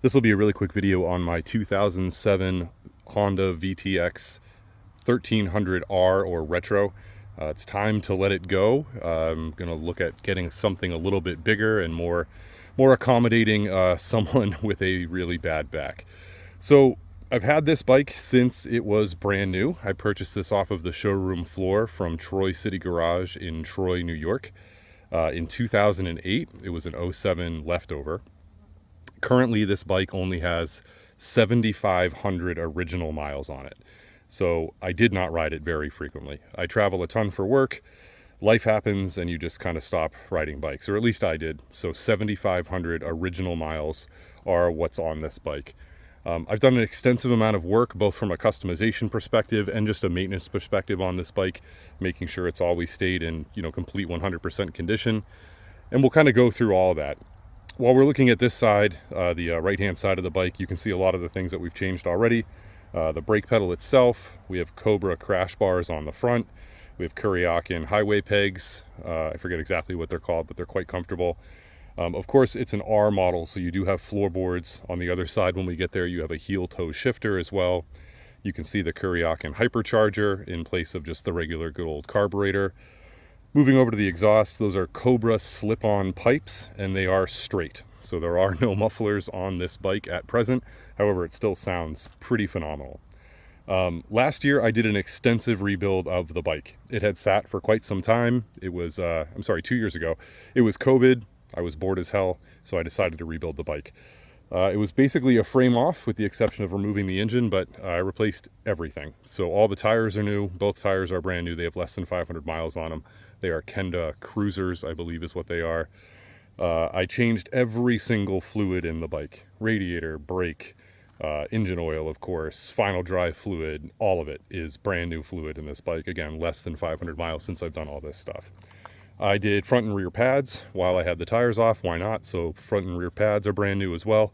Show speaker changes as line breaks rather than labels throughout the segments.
This will be a really quick video on my 2007 Honda VTX 1300R or Retro. It's time to let it go. I'm going to look at getting something a little bit bigger and more accommodating someone with a really bad back. So I've had this bike since it was brand new. I purchased this off of the showroom floor from Troy City Garage in Troy, New York. In 2008, it was an '07 leftover. Currently, this bike only has 7,500 original miles on it. So I did not ride it very frequently. I travel a ton for work. Life happens and you just kind of stop riding bikes, or at least I did. So 7,500 original miles are what's on this bike. I've done an extensive amount of work, both from a customization perspective and just a maintenance perspective on this bike, making sure it's always stayed in, complete 100% condition. And we'll kind of go through all of that. While we're looking at this side, the right-hand side of the bike, you can see a lot of the things that we've changed already. The brake pedal itself, we have Cobra crash bars on the front. We have Kuriakin highway pegs. I forget exactly what they're called, but they're quite comfortable. Of course, it's an R model, so you do have floorboards. On the other side, when we get there, you have a heel-toe shifter as well. You can see the Kuriakin hypercharger in place of just the regular good old carburetor. Moving over to the exhaust, those are Cobra slip-on pipes, and they are straight. So there are no mufflers on this bike at present. However, it still sounds pretty phenomenal. Last year, I did an extensive rebuild of the bike. It had sat for quite some time. It was, 2 years ago. It was COVID. I was bored as hell, so I decided to rebuild the bike. It was basically a frame off with the exception of removing the engine, but I replaced everything. So all the tires are new. Both tires are brand new. They have less than 500 miles on them. They are Kenda Cruisers, I believe is what they are. I changed every single fluid in the bike. Radiator, brake, engine oil, of course, final drive fluid. All of it is brand new fluid in this bike. Again, less than 500 miles since I've done all this stuff. I did front and rear pads while I had the tires off. Why not? So front and rear pads are brand new as well.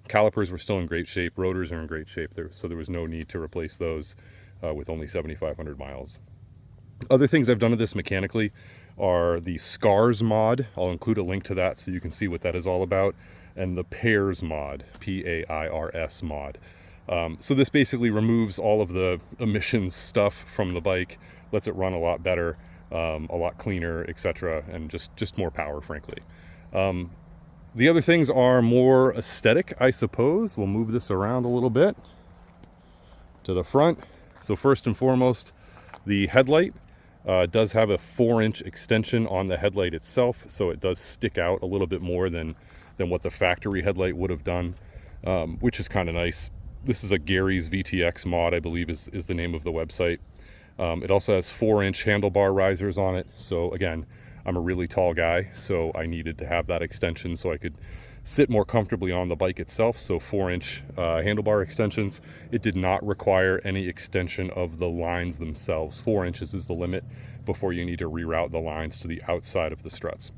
Calipers were still in great shape. Rotors are in great shape, so there was no need to replace those with only 7,500 miles. Other things I've done to this mechanically are the Scars mod. I'll include a link to that so you can see what that is all about. And the Pairs mod, P-A-I-R-S mod. So this basically removes all of the emissions stuff from the bike, lets it run a lot better. A lot cleaner, etc., and just more power, frankly. The other things are more aesthetic, I suppose. We'll move this around a little bit to the front. So first and foremost, the headlight does have a 4-inch extension on the headlight itself, so it does stick out a little bit more than what the factory headlight would have done, which is kind of nice. This is a Gary's VTX mod, I believe is the name of the website. It also has 4-inch handlebar risers on it. So again, I'm a really tall guy, so I needed to have that extension so I could sit more comfortably on the bike itself. So 4-inch handlebar extensions. It did not require any extension of the lines themselves. 4 inches is the limit before you need to reroute the lines to the outside of the struts.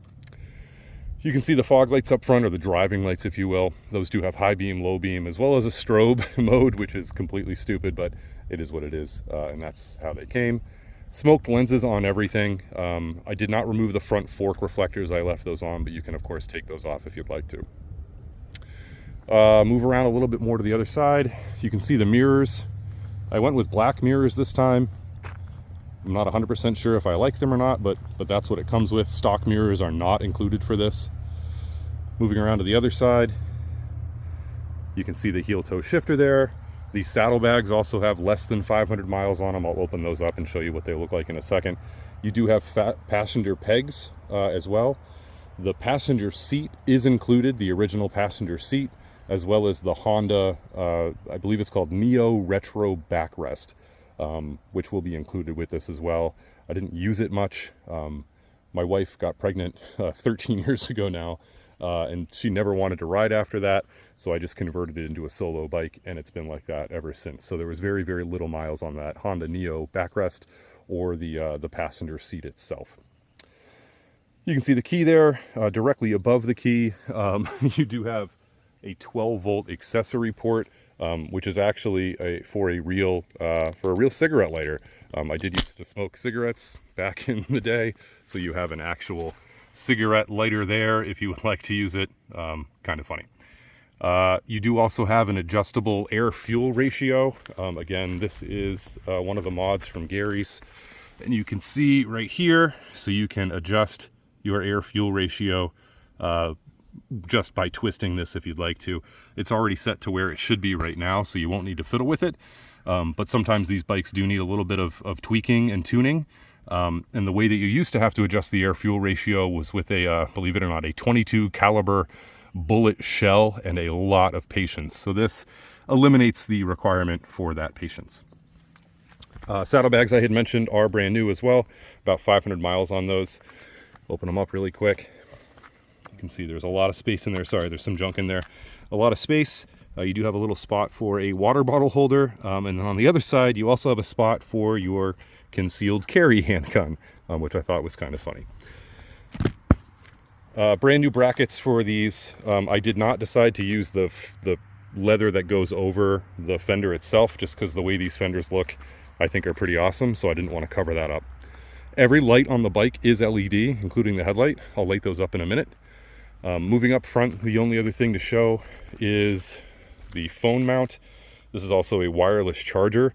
You can see the fog lights up front, or the driving lights, if you will. Those do have high beam, low beam, as well as a strobe mode, which is completely stupid, but it is what it is, and that's how they came. Smoked lenses on everything. I did not remove the front fork reflectors. I left those on, but you can, of course, take those off if you'd like to. Move around a little bit more to the other side. You can see the mirrors. I went with black mirrors this time. I'm not 100% sure if I like them or not, but that's what it comes with. Stock mirrors are not included for this. Moving around to the other side, you can see the heel-toe shifter there. These saddlebags also have less than 500 miles on them. I'll open those up and show you what they look like in a second. You do have passenger pegs as well. The passenger seat is included, the original passenger seat, as well as the Honda, I believe it's called Neo Retro backrest, which will be included with this as well. I didn't use it much. My wife got pregnant 13 years ago now. And she never wanted to ride after that, so I just converted it into a solo bike, and it's been like that ever since. So there was very, very little miles on that Honda Neo backrest or the passenger seat itself. You can see the key there, directly above the key. You do have a 12-volt accessory port, which is actually for a real cigarette lighter. I did used to smoke cigarettes back in the day, so you have an actual cigarette lighter there if you would like to use it. Kind of funny. You do also have an adjustable air-fuel ratio. Again, this is one of the mods from Gary's. And you can see right here, so you can adjust your air-fuel ratio just by twisting this if you'd like to. It's already set to where it should be right now, so you won't need to fiddle with it. But sometimes these bikes do need a little bit of tweaking and tuning. And the way that you used to have to adjust the air-fuel ratio was with a, believe it or not, a 22 caliber bullet shell and a lot of patience. So this eliminates the requirement for that patience. Saddlebags I had mentioned are brand new as well, about 500 miles on those. Open them up really quick. You can see there's a lot of space in there. Sorry, there's some junk in there. A lot of space. You do have a little spot for a water bottle holder. And then on the other side, you also have a spot for your concealed carry handgun, which I thought was kind of funny. Brand new brackets for these. I did not decide to use the leather that goes over the fender itself, just because the way these fenders look, I think are pretty awesome. So I didn't want to cover that up. Every light on the bike is LED, including the headlight. I'll light those up in a minute. Moving up front, the only other thing to show is the phone mount. This is also a wireless charger.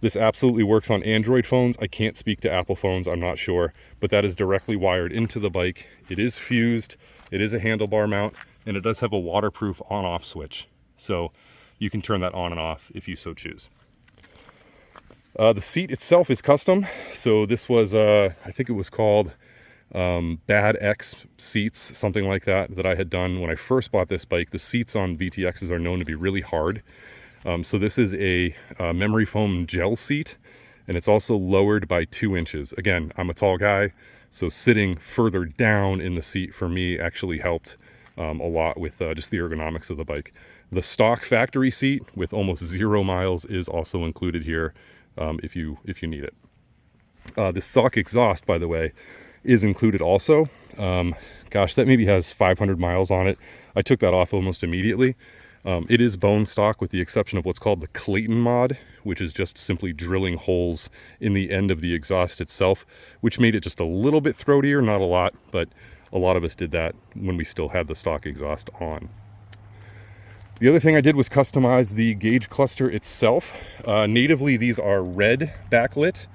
This absolutely works on Android phones. I can't speak to Apple phones, I'm not sure, but that is directly wired into the bike. It is fused, it is a handlebar mount, and it does have a waterproof on-off switch. So you can turn that on and off if you so choose. The seat itself is custom. So this was, I think it was called Bad X seats, something like that I had done when I first bought this bike. The seats on VTXs are known to be really hard. So this is a memory foam gel seat, and it's also lowered by 2 inches. Again, I'm a tall guy, so sitting further down in the seat for me actually helped a lot with just the ergonomics of the bike. The stock factory seat with almost 0 miles is also included here if you need it. The stock exhaust, by the way, is included also. Gosh, that maybe has 500 miles on it. I took that off almost immediately. It is bone stock with the exception of what's called the Clayton mod, which is just simply drilling holes in the end of the exhaust itself, which made it just a little bit throatier, not a lot, but a lot of us did that when we still had the stock exhaust on. The other thing I did was customize the gauge cluster itself. Natively, these are red backlit.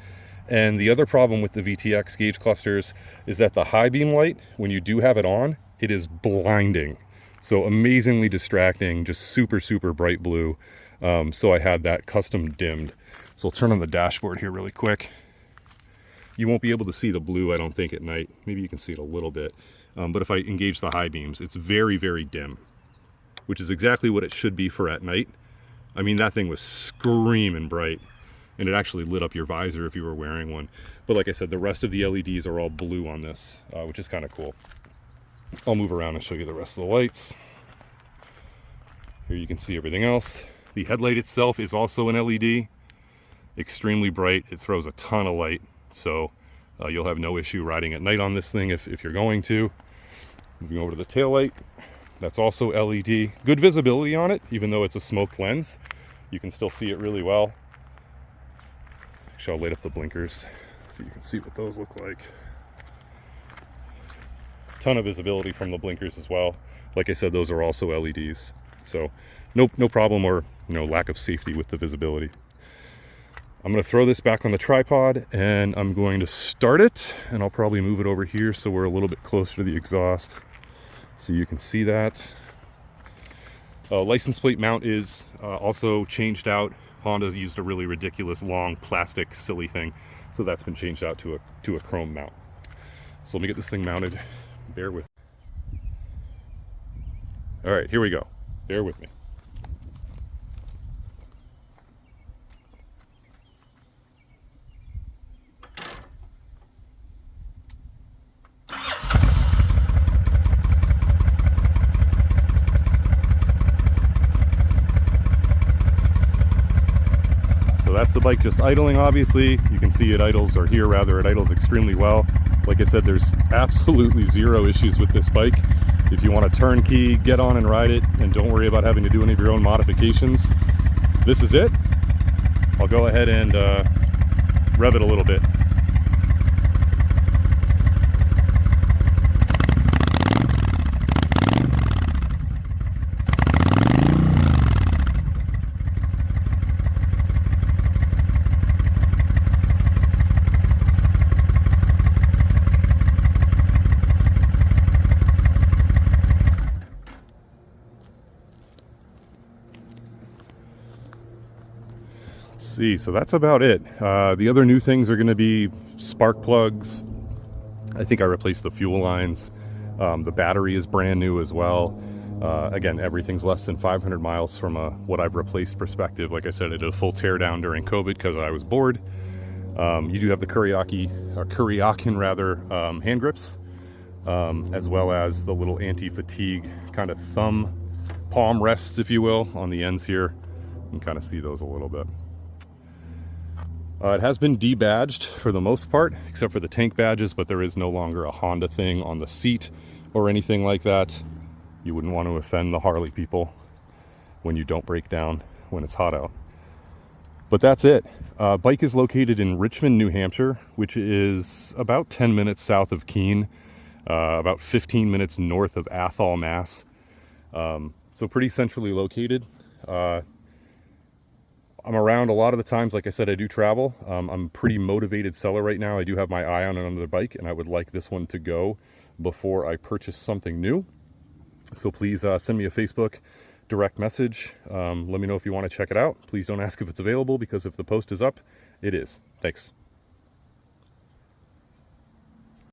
And the other problem with the VTX gauge clusters is that the high beam light, when you do have it on, it is blinding. So amazingly distracting, just super, super bright blue. So I had that custom dimmed. So I'll turn on the dashboard here really quick. You won't be able to see the blue, I don't think, at night. Maybe you can see it a little bit. But if I engage the high beams, it's very, very dim, which is exactly what it should be for at night. I mean, that thing was screaming bright, and it actually lit up your visor if you were wearing one. But like I said, the rest of the LEDs are all blue on this, which is kind of cool. I'll move around and show you the rest of the lights. Here you can see everything else. The headlight itself is also an LED, extremely bright. It throws a ton of light, so you'll have no issue riding at night on this thing if you're going to. Moving over to the taillight, that's also LED. Good visibility on it, even though it's a smoked lens. You can still see it really well. Actually, I'll light up the blinkers so you can see what those look like. Ton of visibility from the blinkers as well. Like I said, those are also LEDs. So no problem or lack of safety with the visibility. I'm going to throw this back on the tripod and I'm going to start it, and I'll probably move it over here so we're a little bit closer to the exhaust so you can see that. License plate mount is also changed out. Honda's used a really ridiculous long plastic silly thing, so that's been changed out to a chrome mount. So let me get this thing mounted. Bear with me. All right, here we go. Bear with me. So that's the bike just idling, obviously. You can see it idles, or here rather, it idles extremely well. Like I said, there's absolutely zero issues with this bike. If you want a turnkey, get on and ride it, and don't worry about having to do any of your own modifications, this is it. I'll go ahead and rev it a little bit. see, so that's about it. The other new things are going to be spark plugs. I think I replaced the fuel lines. The battery is brand new as well. Again, everything's less than 500 miles from what I've replaced perspective. Like I said, I did a full teardown during COVID because I was bored. You do have the Kuryakin rather, hand grips, as well as the little anti-fatigue kind of thumb palm rests, if you will, on the ends here. You can kind of see those a little bit. It has been debadged for the most part, except for the tank badges, but there is no longer a Honda thing on the seat or anything like that. You wouldn't want to offend the Harley people when you don't break down when it's hot out. But that's it. Bike is located in Richmond, New Hampshire, which is about 10 minutes south of Keene, about 15 minutes north of Athol, Mass. So pretty centrally located. I'm around a lot of the times. Like I said, I do travel. I'm a pretty motivated seller right now. I do have my eye on another bike, and I would like this one to go before I purchase something new. So please send me a Facebook direct message. Let me know if you want to check it out. Please don't ask if it's available, because if the post is up, it is. Thanks.